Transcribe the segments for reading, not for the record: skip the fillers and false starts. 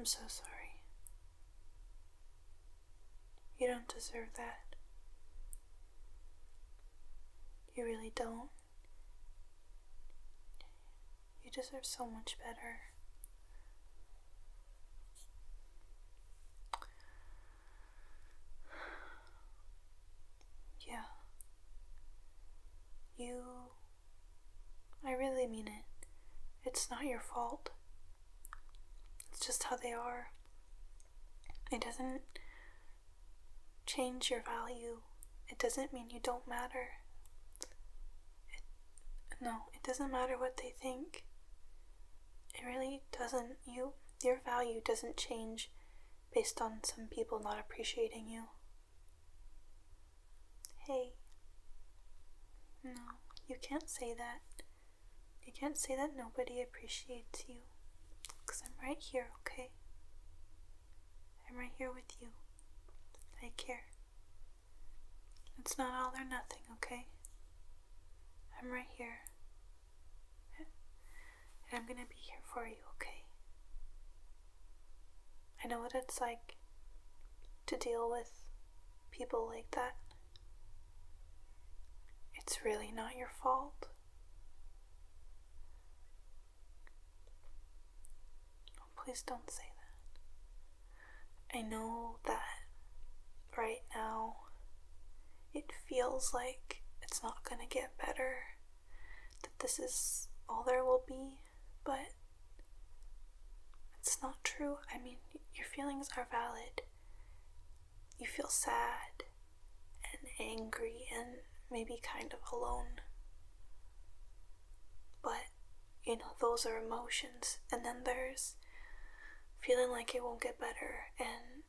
I'm so sorry. You don't deserve that. You really don't. You deserve so much better. Yeah. I really mean it. It's not your fault. It's just how they are. It doesn't change your value. It doesn't mean you don't matter. It doesn't matter what they think. It really doesn't. Your value doesn't change based on some people not appreciating you. Hey. No, you can't say that. You can't say that nobody appreciates you. 'Cause I'm right here, okay? I'm right here with you. I care. It's not all or nothing, okay? I'm right here. And I'm gonna be here for you, okay? I know what it's like to deal with people like that. It's really not your fault. Oh, please don't say that. I know that right now it feels like it's not gonna get better, that this is all there will be, but it's not true. I mean, your feelings are valid. You feel sad and angry and maybe kind of alone. But, those are emotions. And then there's feeling like it won't get better. And,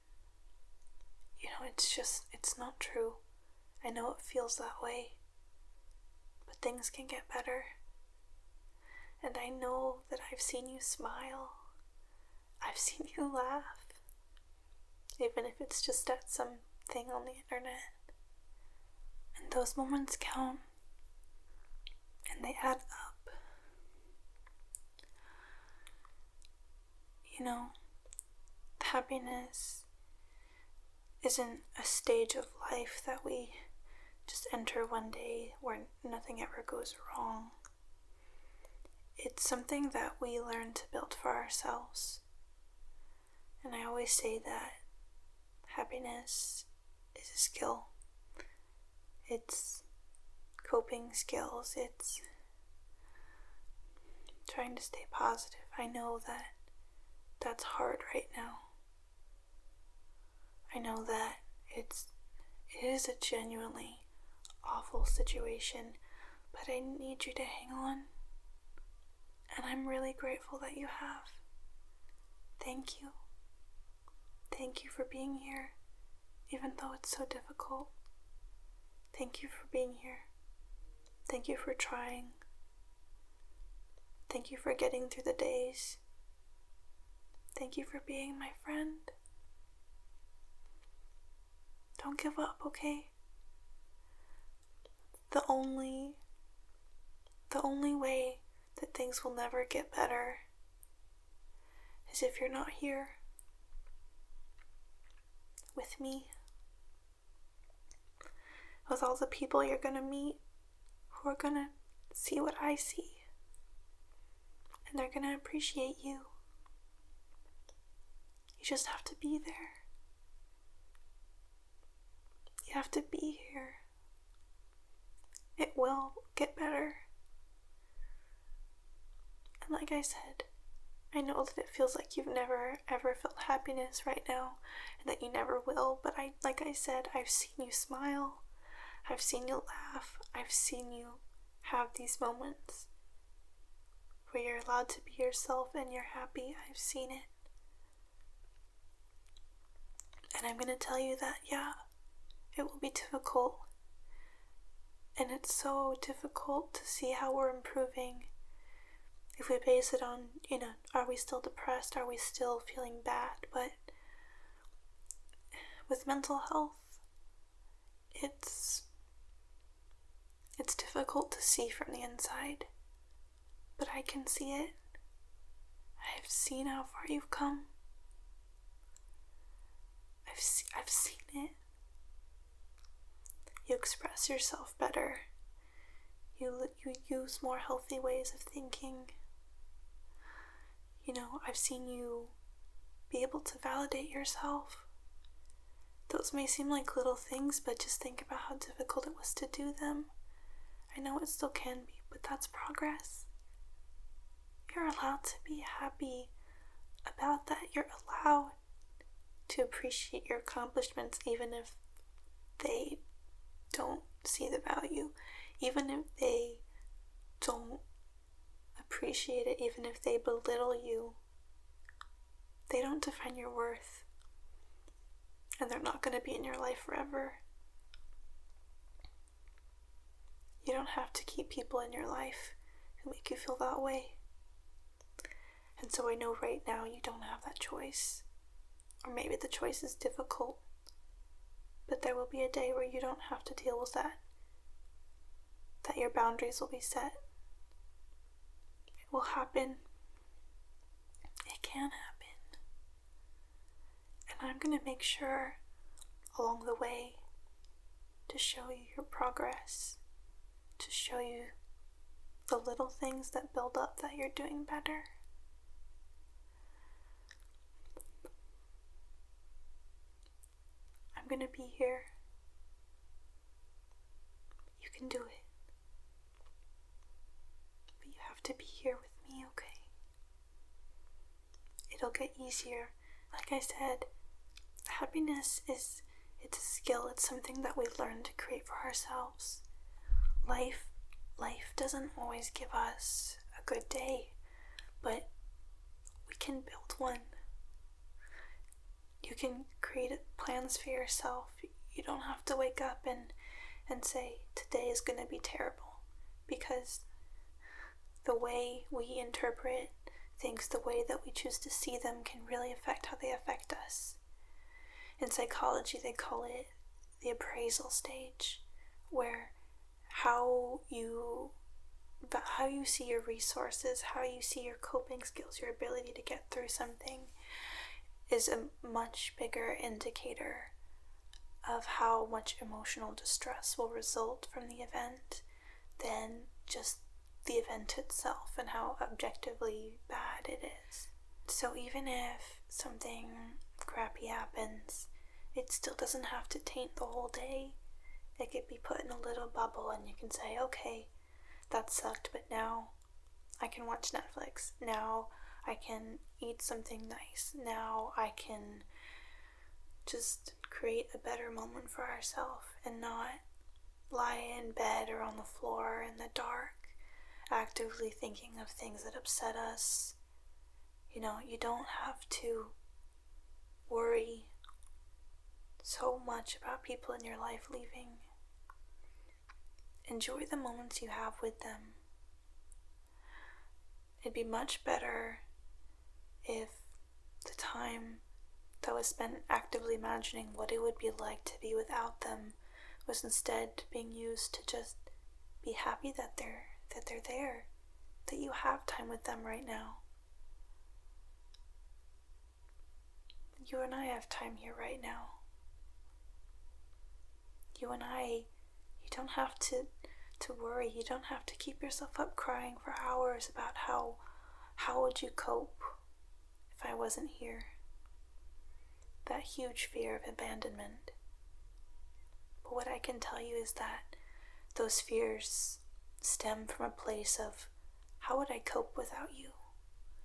it's not true. I know it feels that way. But things can get better. And I know that I've seen you smile. I've seen you laugh. Even if it's just at something on the internet. And those moments count. And they add up. Happiness isn't a stage of life that we just enter one day where nothing ever goes wrong. It's something that we learn to build for ourselves. And I always say that happiness is a skill. It's coping skills. It's trying to stay positive. I know that that's hard right now. I know that it is a genuinely awful situation, but I need you to hang on. And I'm really grateful that you have. Thank you. Thank you for being here, even though it's so difficult. Thank you for being here. Thank you for trying. Thank you for getting through the days. Thank you for being my friend. Don't give up, okay? The only way that things will never get better is if you're not here with me, with all the people you're gonna meet who are gonna see what I see, and they're gonna appreciate you. You just have to be there. You have to be here. It will get better. And like I said, I know that it feels like you've never ever felt happiness right now, and that you never will, but like I said, I've seen you smile, I've seen you laugh, I've seen you have these moments where you're allowed to be yourself and you're happy. I've seen it. And I'm gonna tell you that, yeah, it will be difficult. And it's so difficult to see how we're improving if we base it on, are we still depressed? Are we still feeling bad? But with mental health, it's difficult to see from the inside. But I can see it. I've seen how far you've come. I've seen it. You express yourself better. You use more healthy ways of thinking. I've seen you be able to validate yourself. Those may seem like little things, but just think about how difficult it was to do them. I know it still can be, but that's progress. You're allowed to be happy about that. You're allowed to appreciate your accomplishments, even if they don't see the value, even if they don't appreciate it, even if they belittle you. They don't define your worth, and they're not going to be in your life forever. You don't have to keep people in your life who make you feel that way. And so I know right now you don't have that choice. Or maybe the choice is difficult. But there will be a day where you don't have to deal with that. That your boundaries will be set. It will happen. It can happen. And I'm going to make sure along the way to show you your progress. To show you the little things that build up that you're doing better. I'm gonna be here. You can do it. But you have to be here with me, okay? It'll get easier. Like I said, happiness it's a skill. It's something that we learn to create for ourselves. Life doesn't always give us a good day, but we can build one. You can create plans for yourself. You don't have to wake up and say, today is going to be terrible, because the way we interpret things, the way that we choose to see them can really affect how they affect us. In psychology, they call it the appraisal stage, where how you see your resources, how you see your coping skills, your ability to get through something is a much bigger indicator of how much emotional distress will result from the event than just the event itself and how objectively bad it is. So even if something crappy happens, it still doesn't have to taint the whole day. It could be put in a little bubble and you can say, okay, that sucked, but now I can watch Netflix. Now I can eat something nice. Now I can just create a better moment for ourselves and not lie in bed or on the floor in the dark, actively thinking of things that upset us. You don't have to worry so much about people in your life leaving. Enjoy the moments you have with them. It'd be much better if the time that was spent actively imagining what it would be like to be without them was instead being used to just be happy that they're there, that you have time with them right now. You and I have time here right now. You and I, you don't have to worry. You don't have to keep yourself up crying for hours about how would you cope if I wasn't here. That huge fear of abandonment. But what I can tell you is that those fears stem from a place of, how would I cope without you?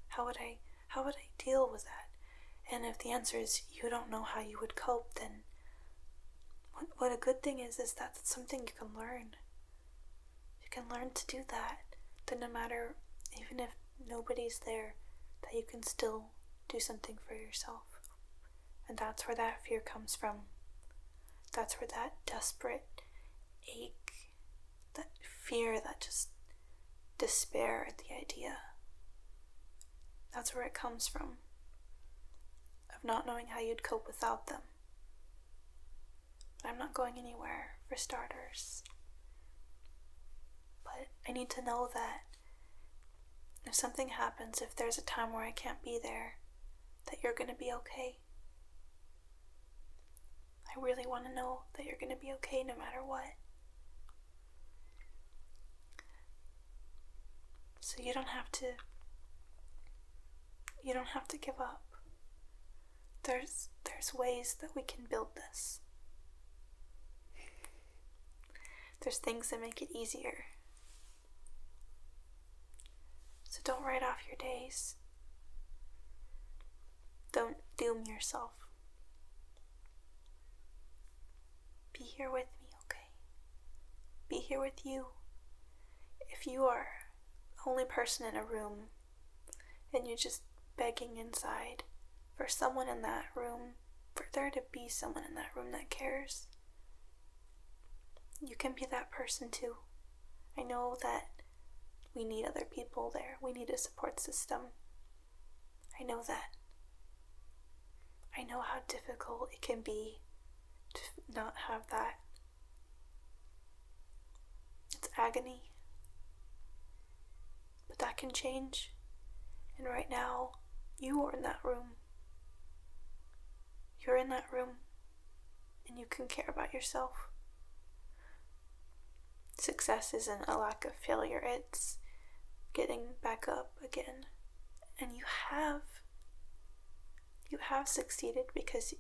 How would I deal with that? And if the answer is you don't know how you would cope, then what a good thing is that it's something you can learn. You can learn to do that. That no matter, even if nobody's there, that you can still do something for yourself. And that's where that fear comes from. That's where that desperate ache, that fear, that just despair at the idea, that's where it comes from. Of not knowing how you'd cope without them. But I'm not going anywhere, for starters. But I need to know that if something happens, if there's a time where I can't be there, that you're going to be okay. I really want to know that you're going to be okay no matter what. So you don't have to give up. There's ways that we can build this. There's things that make it easier. So don't write off your days. Don't doom yourself. Be here with me, okay? Be here with you. If you are the only person in a room and you're just begging inside for someone in that room, for there to be someone in that room that cares, you can be that person too. I know that we need other people there. We need a support system. I know that. I know how difficult it can be to not have that. It's agony. But that can change. And right now, you are in that room. You're in that room. And you can care about yourself. Success isn't a lack of failure. It's getting back up again. And you have succeeded, because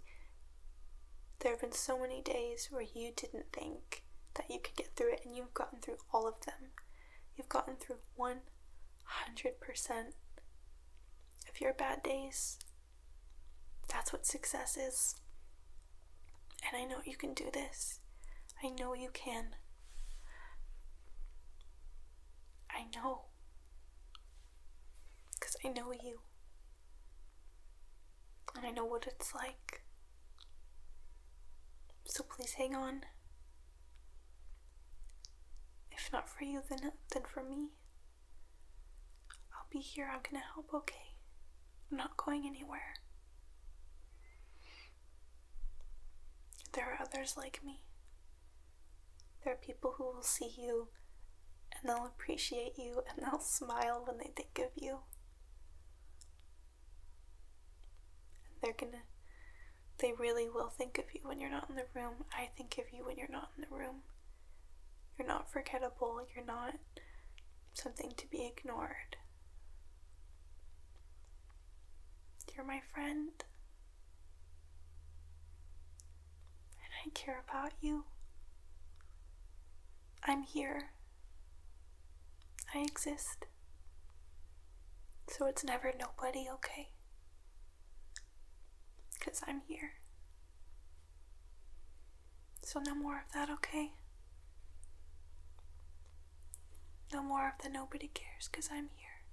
there have been so many days where you didn't think that you could get through it, and you've gotten through all of them. You've gotten through 100% of your bad days. That's what success is. And I know you can do this. I know you can. I know. Because I know you. And I know what it's like. So please hang on. If not for you, then for me. I'll be here. I'm gonna help, okay? I'm not going anywhere. There are others like me. There are people who will see you and they'll appreciate you and they'll smile when they think of you. And they really will think of you when you're not in the room. I think of you when you're not in the room. You're not forgettable. You're not something to be ignored. You're my friend. And I care about you. I'm here. I exist. So it's never nobody, okay? Because I'm here. So no more of that, okay? No more of the nobody cares, because I'm here.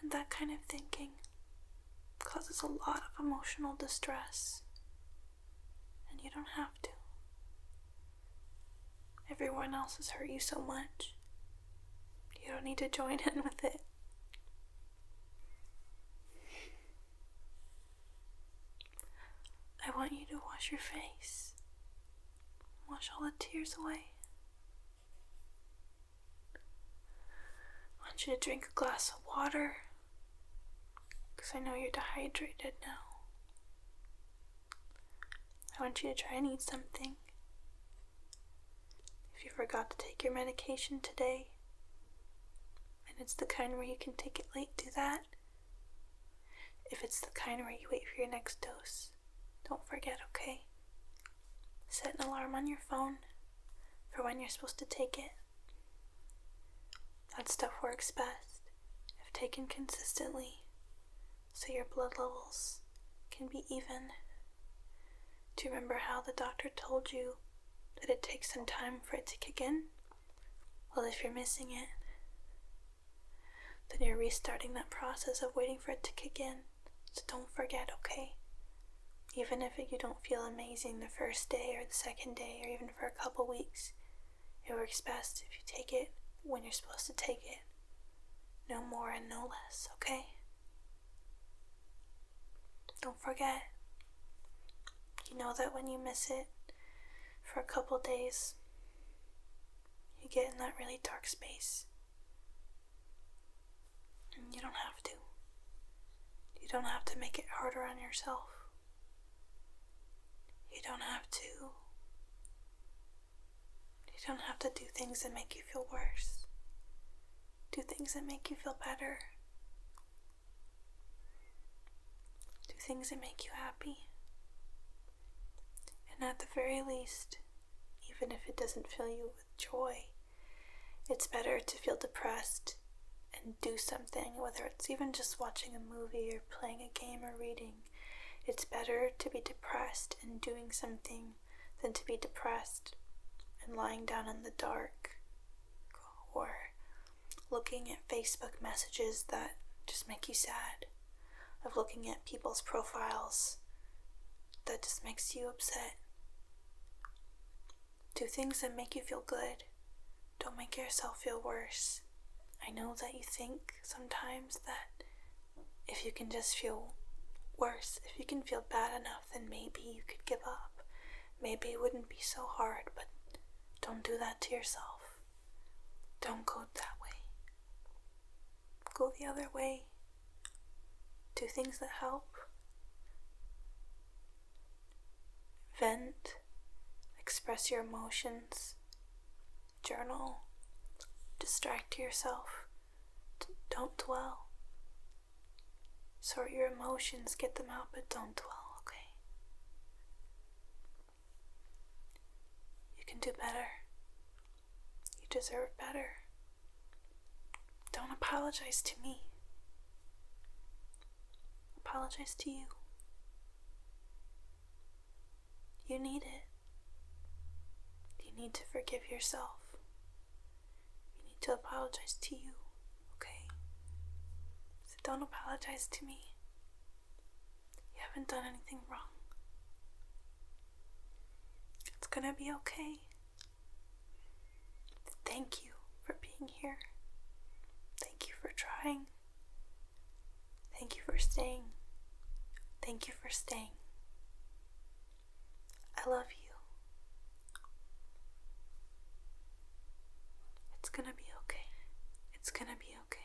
And that kind of thinking causes a lot of emotional distress. And you don't have to. Everyone else has hurt you so much. You don't need to join in with it. I want you to wash your face. Wash all the tears away. I want you to drink a glass of water, because I know you're dehydrated now. I want you to try and eat something. If you forgot to take your medication today, and it's the kind where you can take it late, do that. If it's the kind where you wait for your next dose, don't forget, okay? Set an alarm on your phone for when you're supposed to take it. That stuff works best if taken consistently, so your blood levels can be even. Do you remember how the doctor told you that it takes some time for it to kick in? Well, if you're missing it, then you're restarting that process of waiting for it to kick in. So don't forget, okay? Even if you don't feel amazing the first day or the second day or even for a couple weeks, it works best if you take it when you're supposed to take it. No more and no less, okay? Don't forget. You know that when you miss it for a couple days, you get in that really dark space. And you don't have to. You don't have to make it harder on yourself. You You don't have to. You don't have to do things that make you feel worse. Do things that make you feel better. Do things that make you happy. And at the very least, even if it doesn't fill you with joy, it's better to feel depressed and do something, whether it's even just watching a movie or playing a game or reading. It's better to be depressed and doing something than to be depressed and lying down in the dark or looking at Facebook messages that just make you sad, of looking at people's profiles that just makes you upset. Do things that make you feel good. Don't make yourself feel worse. I know that you think sometimes that if you can just feel worse, if you can feel bad enough, then maybe you could give up. Maybe it wouldn't be so hard, but don't do that to yourself. Don't go that way. Go the other way. Do things that help. Vent. Express your emotions. Journal. Distract yourself. Don't dwell. Sort your emotions, get them out, but don't dwell, okay? You can do better. You deserve better. Don't apologize to me. Apologize to you. You need it. You need to forgive yourself. You need to apologize to you, okay? So don't apologize to me. You haven't done anything wrong. It's gonna be okay. Thank you for being here. Thank you for trying. Thank you for staying. Thank you for staying. I love you. It's gonna be okay. It's gonna be okay.